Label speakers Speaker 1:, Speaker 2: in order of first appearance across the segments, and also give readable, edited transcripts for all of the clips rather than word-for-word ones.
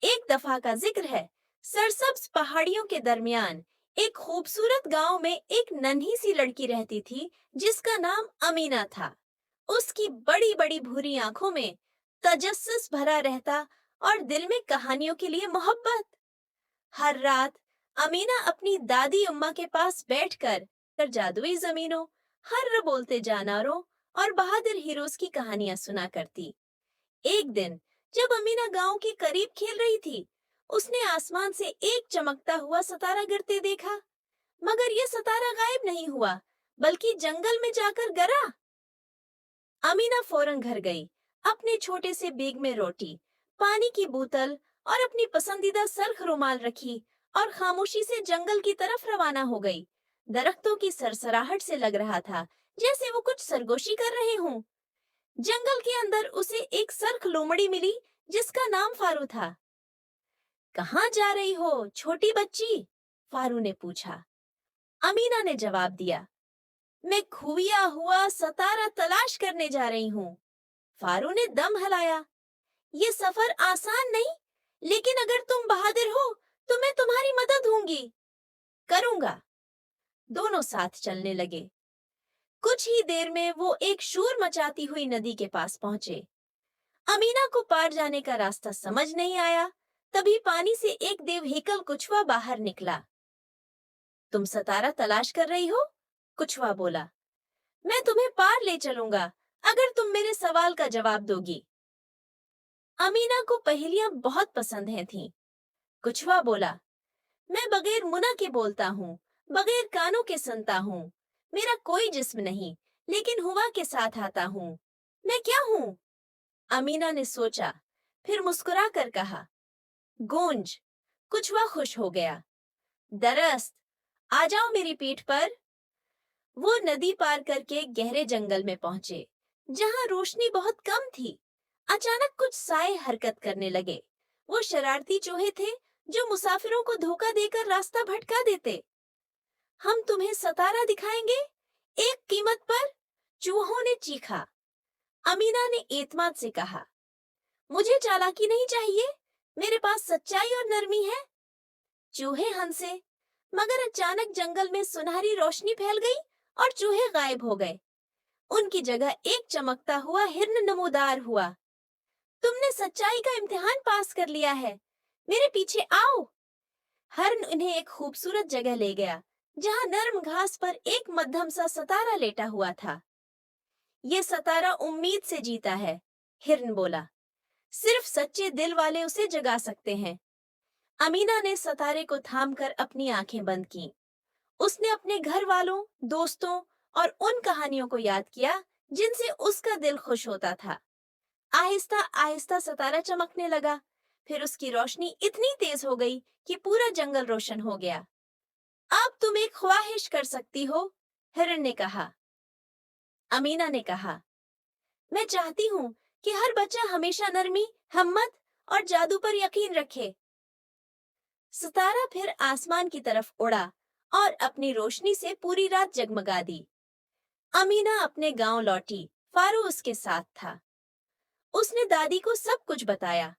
Speaker 1: एक दफा का जिक्र है। सरसब्ज पहाड़ियों के दरमियान एक खूबसूरत गांव में एक नन्ही सी लड़की रहती थी जिसका नाम अमीना था। उसकी बड़ी बड़ी भूरी आंखों में तजस्सुस भरा रहता और दिल में कहानियों के लिए मोहब्बत। हर रात अमीना अपनी दादी अम्मा के पास बैठकर जादुई जमीनों, हर्र बोलते जानवरों और बहादुर हीरोज की कहानियां सुना करती। एक दिन जब अमीना गांव के करीब खेल रही थी, उसने आसमान से एक चमकता हुआ सितारा गिरते देखा। मगर यह सितारा गायब नहीं हुआ, बल्कि जंगल में जाकर गिरा। अमीना फौरन घर गई, अपने छोटे से बैग में रोटी, पानी की बोतल और अपनी पसंदीदा सर्ख रुमाल रखी और खामोशी से जंगल की तरफ रवाना हो गई। दरख्तों की सरसराहट से लग रहा था जैसे वो कुछ सरगोशी कर रहे हों। जंगल के अंदर उसे एक सर्ख लोमड़ी मिली जिसका नाम फारू था। कहाँ जा रही हो, छोटी बच्ची? फारू ने पूछा। अमीना ने जवाब दिया, मैं खोया हुआ सितारा तलाश करने जा रही हूँ। फारू ने दम हिलाया। ये सफर आसान नहीं, लेकिन अगर तुम बहादुर हो तो मैं तुम्हारी मदद दूंगी। करूंगा। दोनों साथ चलने लगे। कुछ ही देर में वो एक शोर मचाती हुई नदी के पास पहुंचे। अमीना को पार जाने का रास्ता समझ नहीं आया। तभी पानी से एक देवहेकल कछुआ बाहर निकला। तुम सितारा तलाश कर रही हो? कछुआ बोला। मैं तुम्हें पार ले चलूंगा अगर तुम मेरे सवाल का जवाब दोगी। अमीना को पहेलियां बहुत पसंद हैं थीं। कछुआ बोला, मैं बगैर मुना के बोलता हूँ, बगैर कानों के सुनता हूँ। मेरा कोई जिस्म नहीं, लेकिन हवा के साथ आता हूँ। मैं क्या हूँ? अमीना ने सोचा, फिर मुस्कुरा कर कहा, गूंज। कछुआ खुश हो गया। दरस्त, आ जाओ मेरी पीठ पर। वो नदी पार करके गहरे जंगल में पहुंचे, जहां रोशनी बहुत कम थी। अचानक कुछ साए हरकत करने लगे। वो शरारती चूहे थे जो मुसाफिरों को धोखा देकर रास्ता भटका देते। हम तुम्हें सितारा दिखाएंगे, एक कीमत पर, चूहों ने चीखा। अमीना ने एतमाद से कहा, मुझे चालाकी नहीं चाहिए, मेरे पास सच्चाई और नरमी है। चूहे हंसे, मगर अचानक जंगल में सुनहरी रोशनी फैल गई और चूहे गायब हो गए। उनकी जगह एक चमकता हुआ हिरन नमूदार हुआ। तुमने सच्चाई का इम्तिहान पास कर लिया है, मेरे पीछे आओ। हिरन उन्हें एक खूबसूरत जगह ले गया, जहां नर्म घास पर एक मध्यम सा सितारा लेटा हुआ था। ये सितारा उम्मीद से जीता है, हिरन बोला। सिर्फ सच्चे दिल वाले उसे जगा सकते हैं। अमीना ने सितारे को थामकर अपनी आंखें बंद की। उसने अपने घर वालों, दोस्तों और उन कहानियों को याद किया जिनसे उसका दिल खुश होता था। आहिस्ता आहिस्ता सितारा चमकने लगा। फिर उसकी रोशनी इतनी तेज हो गई कि पूरा जंगल रोशन हो गया। अब तुम एक ख्वाहिश कर सकती हो, हिरन ने कहा। अमीना ने कहा, मैं चाहती हूँ कि हर बच्चा हमेशा नरमी, हिम्मत और जादू पर यकीन रखे। सितारा फिर आसमान की तरफ उड़ा और अपनी रोशनी से पूरी रात जगमगा दी। अमीना अपने गांव लौटी। फारू उसके साथ था। उसने दादी को सब कुछ बताया।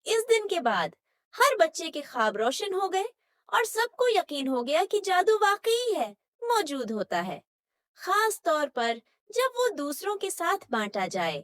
Speaker 1: इस दिन के बाद हर बच्चे के ख्वाब रोशन हो गए और सबको यकीन हो गया कि जादू वाकई है, मौजूद होता है, खास तौर पर जब वो दूसरों के साथ बांटा जाए।